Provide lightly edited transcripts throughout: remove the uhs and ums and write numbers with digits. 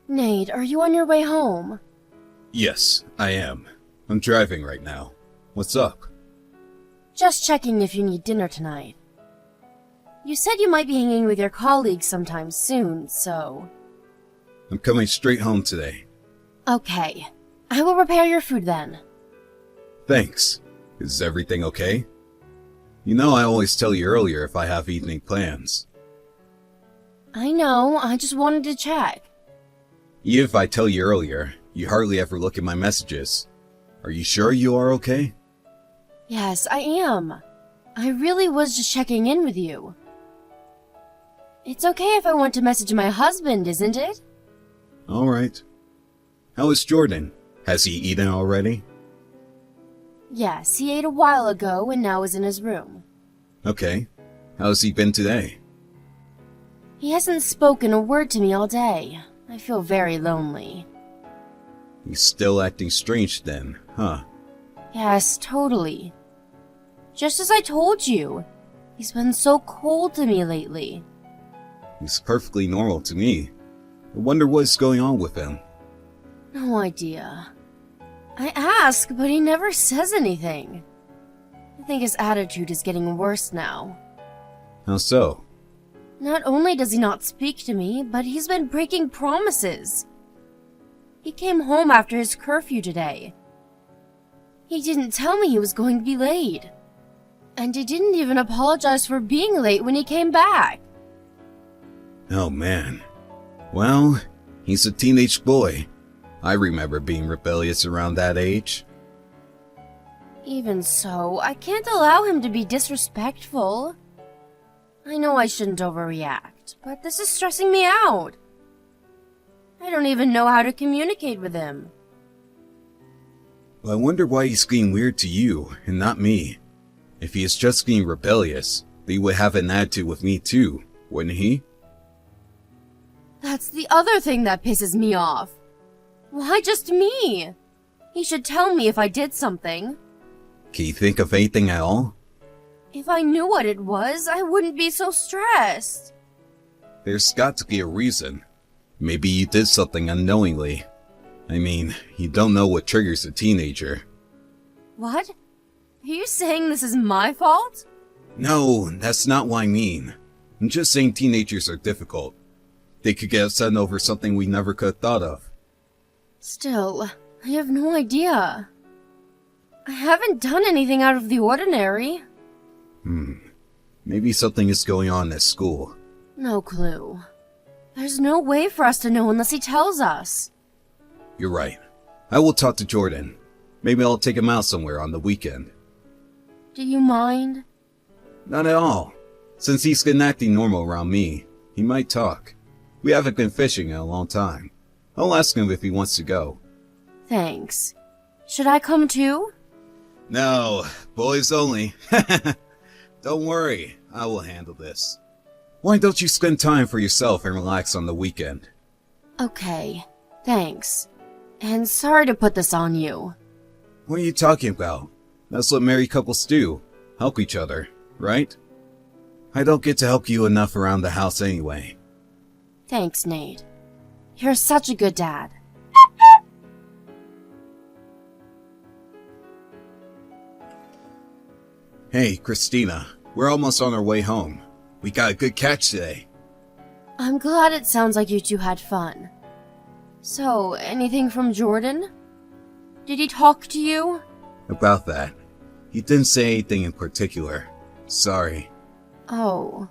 Nate, are you on your way home? Yes, I am. I'm driving right now. What's up? Just checking if you need dinner tonight. You said you might be hanging with your colleagues sometime soon, so... I'm coming straight home today. Okay. I will prepare your food then. Thanks. Is everything okay? You know I always tell you earlier if I have evening plans. I know, I just wanted to check. Even if I tell you earlier, you hardly ever look at my messages. Are you sure you are okay? Yes, I am. I really was just checking in with you. It's okay if I want to message my husband, isn't it? Alright. How is Jordan? Has he eaten already? Yes, he ate a while ago and now is in his room. Okay. How's he been today? He hasn't spoken a word to me all day. I feel very lonely. He's still acting strange then, huh? Yes, totally. Just as I told you, he's been so cold to me lately. He's perfectly normal to me. I wonder what's going on with him. No idea. I ask, but he never says anything. I think his attitude is getting worse now. How so? Not only does he not speak to me, but he's been breaking promises. He came home after his curfew today. He didn't tell me he was going to be late. And he didn't even apologize for being late when he came back. Oh man. Well, he's a teenage boy. I remember being rebellious around that age. Even so, I can't allow him to be disrespectful. I know I shouldn't overreact, but this is stressing me out. I don't even know how to communicate with him. Well, I wonder why he's being weird to you and not me. If he is just being rebellious, then he would have an attitude with me too, wouldn't he? That's the other thing that pisses me off. Why just me? He should tell me if I did something. Can you think of anything at all? If I knew what it was, I wouldn't be so stressed. There's got to be a reason. Maybe you did something unknowingly. I mean, you don't know what triggers a teenager. What? Are you saying this is my fault? No, that's not what I mean. I'm just saying teenagers are difficult. They could get upset over something we never could have thought of. Still, I have no idea. I haven't done anything out of the ordinary. Maybe something is going on at school. No clue. There's no way for us to know unless he tells us. You're right. I will talk to Jordan. Maybe I'll take him out somewhere on the weekend. Do you mind? Not at all. Since he's been acting normal around me, he might talk. We haven't been fishing in a long time. I'll ask him if he wants to go. Thanks. Should I come too? No, boys only. Don't worry, I will handle this. Why don't you spend time for yourself and relax on the weekend? Okay, thanks. And sorry to put this on you. What are you talking about? That's what married couples do. Help each other, right? I don't get to help you enough around the house anyway. Thanks, Nate. You're such a good dad. Hey, Christina, we're almost on our way home. We got a good catch today. I'm glad it sounds like you two had fun. So, anything from Jordan? Did he talk to you? About that. He didn't say anything in particular. Sorry. Oh.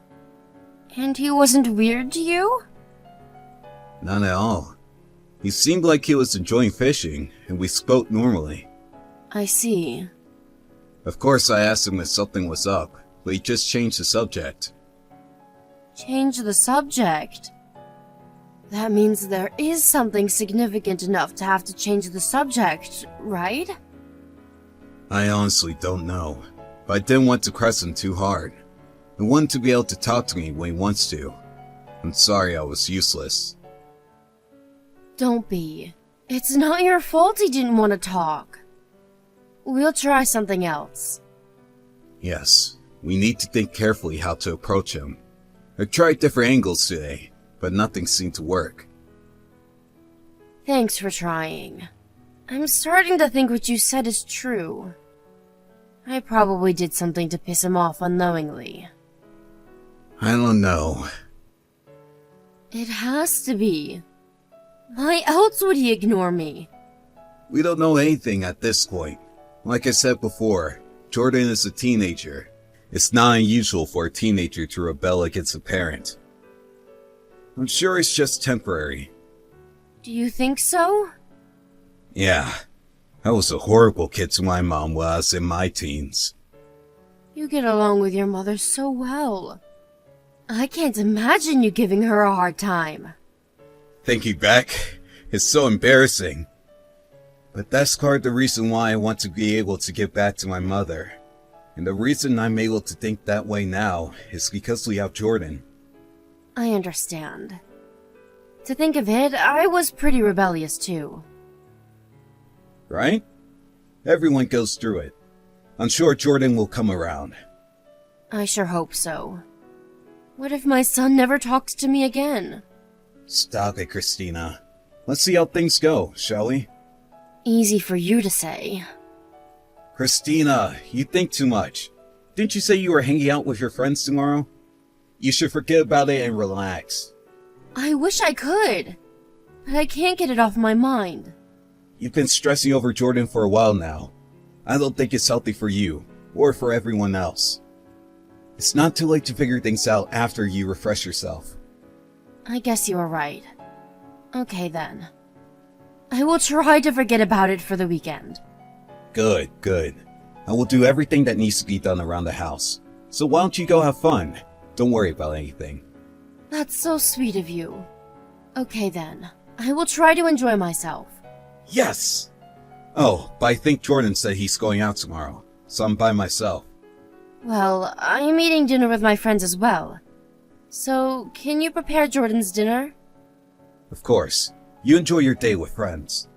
And he wasn't weird to you? Not at all. He seemed like he was enjoying fishing, and we spoke normally. I see. Of course, I asked him if something was up, but he just changed the subject. Change the subject? That means there is something significant enough to have to change the subject, right? I honestly don't know, but I didn't want to press him too hard. I wanted to be able to talk to me when he wants to. I'm sorry I was useless. Don't be. It's not your fault he didn't want to talk. We'll try something else. Yes, we need to think carefully how to approach him. I tried different angles today, but nothing seemed to work. Thanks for trying. I'm starting to think what you said is true. I probably did something to piss him off unknowingly. I don't know. It has to be. Why else would he ignore me? We don't know anything at this point. Like I said before, Jordan is a teenager. It's not unusual for a teenager to rebel against a parent. I'm sure it's just temporary. Do you think so? Yeah, I was a horrible kid to my mom when I was in my teens. You get along with your mother so well. I can't imagine you giving her a hard time. Thinking back, it's so embarrassing. But that's part of the reason why I want to be able to get back to my mother. And the reason I'm able to think that way now is because we have Jordan. I understand. To think of it, I was pretty rebellious too. Right? Everyone goes through it. I'm sure Jordan will come around. I sure hope so. What if my son never talks to me again? Stop it, Christina. Let's see how things go, shall we? Easy for you to say. Christina, you think too much. Didn't you say you were hanging out with your friends tomorrow? You should forget about it and relax. I wish I could, but I can't get it off my mind. You've been stressing over Jordan for a while now. I don't think it's healthy for you, or for everyone else. It's not too late to figure things out after you refresh yourself. I guess you are right. Okay then. I will try to forget about it for the weekend. Good, good. I will do everything that needs to be done around the house. So why don't you go have fun? Don't worry about anything. That's so sweet of you. Okay then. I will try to enjoy myself. Yes! Oh, but I think Jordan said he's going out tomorrow, so I'm by myself. Well, I'm eating dinner with my friends as well. So, can you prepare Jordan's dinner? Of course. You enjoy your day with friends.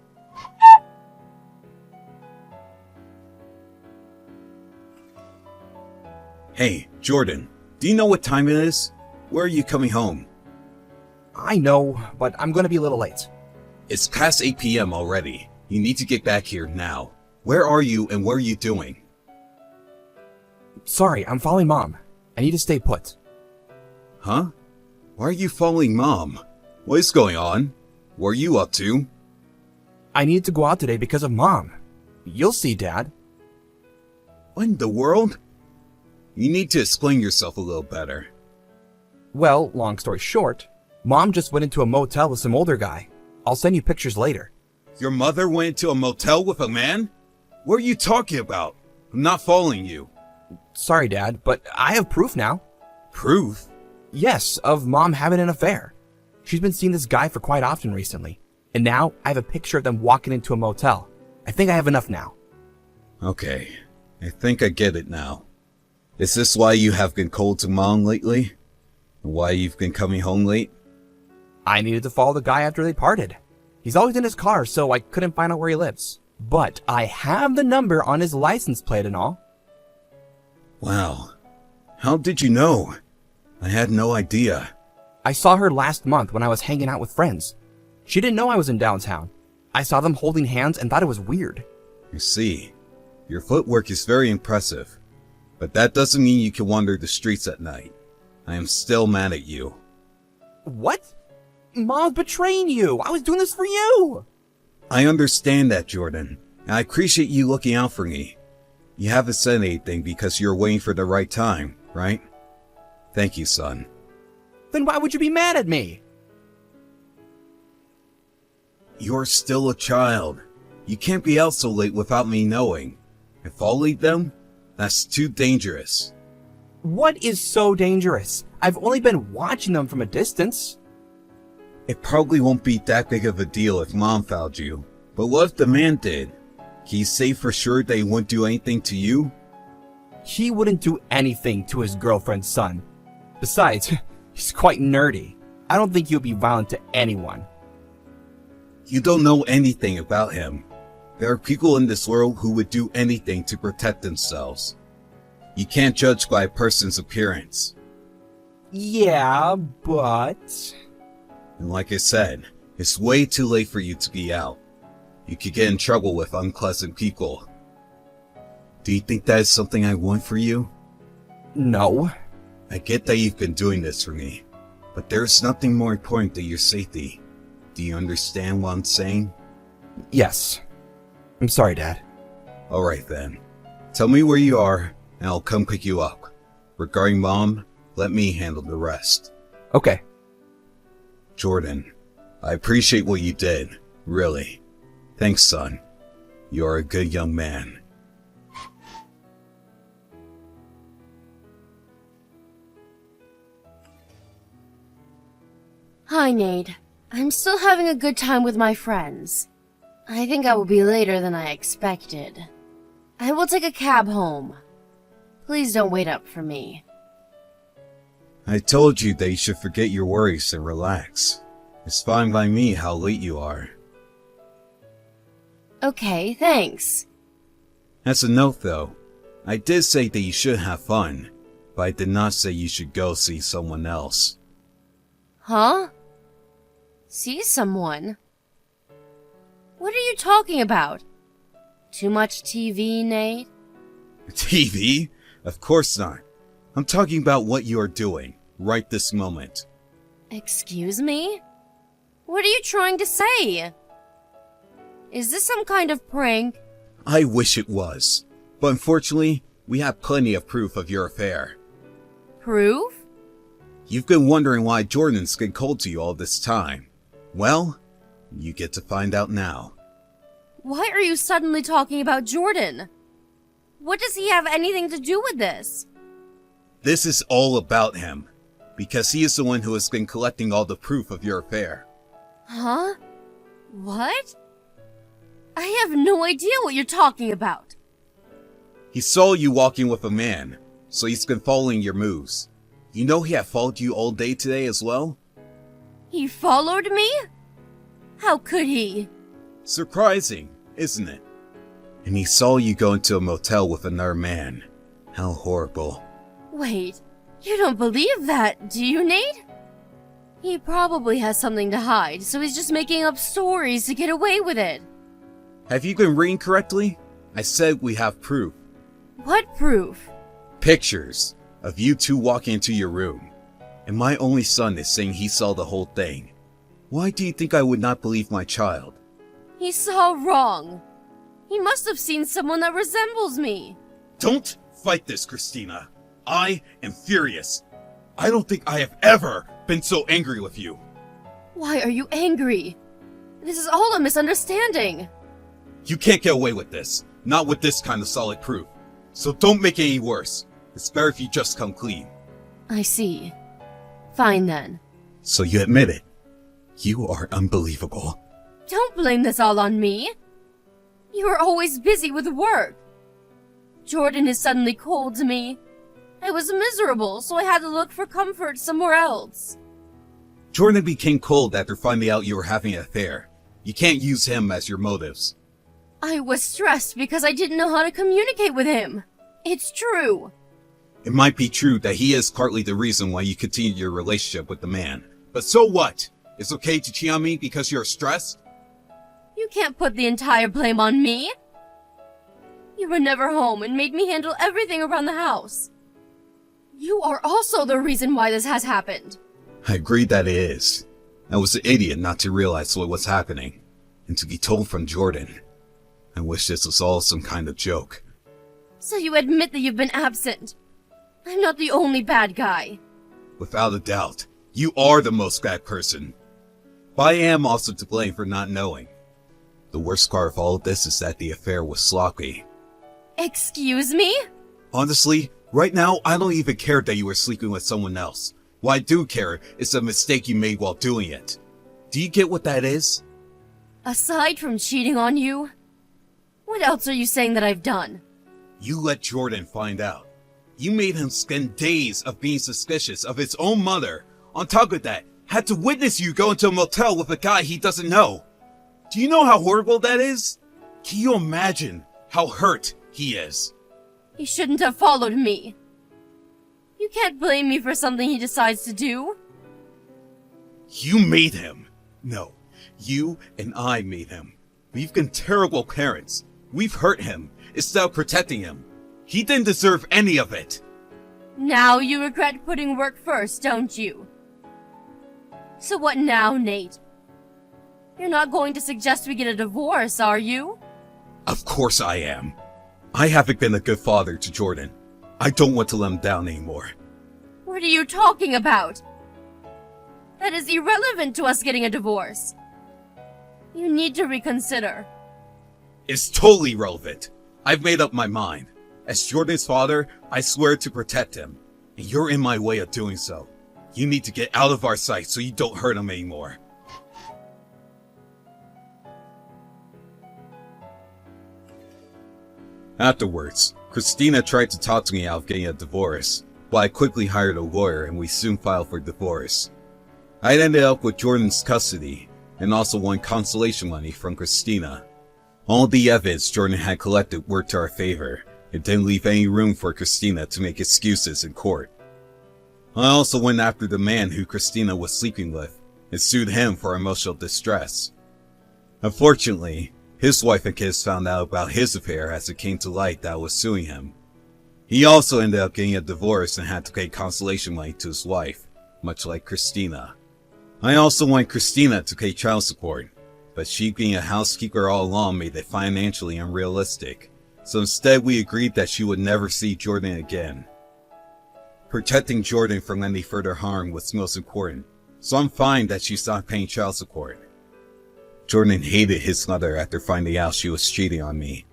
Hey, Jordan, do you know what time it is? Where are you coming home? I know, but I'm gonna be a little late. It's past 8 p.m. already. You need to get back here now. Where are you and what are you doing? Sorry, I'm following Mom. I need to stay put. Huh? Why are you following Mom? What is going on? What are you up to? I needed to go out today because of Mom. You'll see, Dad. What in the world? You need to explain yourself a little better. Well, long story short, Mom just went into a motel with some older guy. I'll send you pictures later. Your mother went into a motel with a man? What are you talking about? I'm not following you. Sorry, Dad, but I have proof now. Proof? Yes, of Mom having an affair. She's been seeing this guy for quite often recently. And now I have a picture of them walking into a motel. I think I have enough now. Okay, I think I get it now. Is this why you have been cold to Mom lately? And why you've been coming home late? I needed to follow the guy after they parted. He's always in his car, so I couldn't find out where he lives. But I have the number on his license plate and all. Wow. How did you know? I had no idea. I saw her last month when I was hanging out with friends. She didn't know I was in downtown. I saw them holding hands and thought it was weird. I see. Your footwork is very impressive. But that doesn't mean you can wander the streets at night. I am still mad at you. What? Mom's betraying you. I was doing this for you. I understand that, Jordan, and I appreciate you looking out for me. You haven't said anything because you're waiting for the right time, right? Thank you, son. Then why would you be mad at me? You're still a child. You can't be out so late without me knowing. If I'll leave them, that's too dangerous. What is so dangerous? I've only been watching them from a distance. It probably won't be that big of a deal if Mom found you. But what if the man did? Can you say for sure they wouldn't do anything to you? He wouldn't do anything to his girlfriend's son. Besides, he's quite nerdy. I don't think he'll be violent to anyone. You don't know anything about him. There are people in this world who would do anything to protect themselves. You can't judge by a person's appearance. Yeah, but... And like I said, It's way too late for you to be out. You could get in trouble with unpleasant people. Do you think that is something I want for you? No. I get that you've been doing this for me, but there's nothing more important than your safety. Do you understand what I'm saying? Yes. I'm sorry, Dad. Alright then. Tell me where you are, and I'll come pick you up. Regarding Mom, let me handle the rest. Okay. Jordan, I appreciate what you did, really. Thanks, son. You are a good young man. Hi, Nate. I'm still having a good time with my friends. I think I will be later than I expected. I will take a cab home. Please don't wait up for me. I told you that you should forget your worries and relax. It's fine by me how late you are. Okay, thanks. As a note though, I did say that you should have fun, but I did not say you should go see someone else. Huh? See someone? What are you talking about? Too much TV, Nate? TV? Of course not. I'm talking about what you are doing, right this moment. Excuse me? What are you trying to say? Is this some kind of prank? I wish it was, but unfortunately, we have plenty of proof of your affair. Proof? You've been wondering why Jordan's been cold to you all this time. Well, you get to find out now. Why are you suddenly talking about Jordan? What does he have anything to do with this? This is all about him, because he is the one who has been collecting all the proof of your affair. Huh? What? I have no idea what you're talking about. He saw you walking with a man, so he's been following your moves. You know he had followed you all day today as well? He followed me? How could he? Surprising, isn't it? And he saw you go into a motel with another man. How horrible. Wait, you don't believe that, do you, Nate? He probably has something to hide, so he's just making up stories to get away with it. Have you been reading correctly? I said we have proof. What proof? Pictures of you two walking into your room. And my only son is saying he saw the whole thing. Why do you think I would not believe my child? He saw wrong. He must have seen someone that resembles me. Don't fight this, Christina. I am furious. I don't think I have ever been so angry with you. Why are you angry? This is all a misunderstanding. You can't get away with this. Not with this kind of solid proof. So don't make it any worse. It's better if you just come clean. I see. Fine then. So you admit it. You are unbelievable. Don't blame this all on me. You are always busy with work. Jordan is suddenly cold to me. I was miserable, so I had to look for comfort somewhere else. Jordan became cold after finding out you were having an affair. You can't use him as your motives. I was stressed because I didn't know how to communicate with him. It's true. It might be true that he is partly the reason why you continued your relationship with the man. But so what? It's okay to cheat on me because you're stressed? You can't put the entire blame on me. You were never home and made me handle everything around the house. You are also the reason why this has happened. I agree that it is. I was an idiot not to realize what was happening, and to be told from Jordan. I wish this was all some kind of joke. So you admit that you've been absent. I'm not the only bad guy. Without a doubt, you are the most bad person. But I am also to blame for not knowing. The worst part of all of this is that the affair was sloppy. Excuse me? Honestly, right now I don't even care that you were sleeping with someone else. What I do care is the mistake you made while doing it. Do you get what that is? Aside from cheating on you, what else are you saying that I've done? You let Jordan find out. You made him spend days of being suspicious of his own mother. On top of that, had to witness you go into a motel with a guy he doesn't know. Do you know how horrible that is? Can you imagine how hurt he is? He shouldn't have followed me. You can't blame me for something he decides to do. You made him. No, You and I made him. We've been terrible parents. We've hurt him instead of protecting him. He didn't deserve any of it. Now you regret putting work first, don't you? So what now, Nate? You're not going to suggest we get a divorce, are you? Of course I am. I haven't been a good father to Jordan. I don't want to let him down anymore. What are you talking about? That is irrelevant to us getting a divorce. You need to reconsider. It's totally relevant. I've made up my mind. As Jordan's father, I swear to protect him. And you're in my way of doing so. You need to get out of our sight so you don't hurt him anymore. Afterwards, Christina tried to talk to me out of getting a divorce, but I quickly hired a lawyer and we soon filed for divorce. I ended up with Jordan's custody and also won consolation money from Christina. All the evidence Jordan had collected worked to our favor. It didn't leave any room for Christina to make excuses in court. I also went after the man who Christina was sleeping with and sued him for emotional distress. Unfortunately, his wife and kids found out about his affair as it came to light that I was suing him. He also ended up getting a divorce and had to pay consolation money to his wife, much like Christina. I also want Christina to pay child support, but she being a housekeeper all along made it financially unrealistic, so instead we agreed that she would never see Jordan again. Protecting Jordan from any further harm was most important, so I'm fine that she stopped paying child support. Jordan hated his mother after finding out she was cheating on me,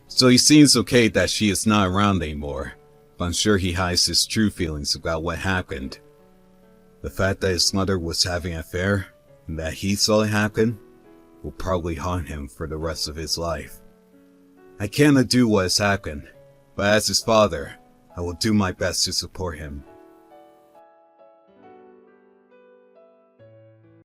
so he seems okay that she is not around anymore, but I'm sure he hides his true feelings about what happened. The fact that his mother was having an affair, and that he saw it happen, will probably haunt him for the rest of his life. I can't undo what has happened, but as his father, I will do my best to support him.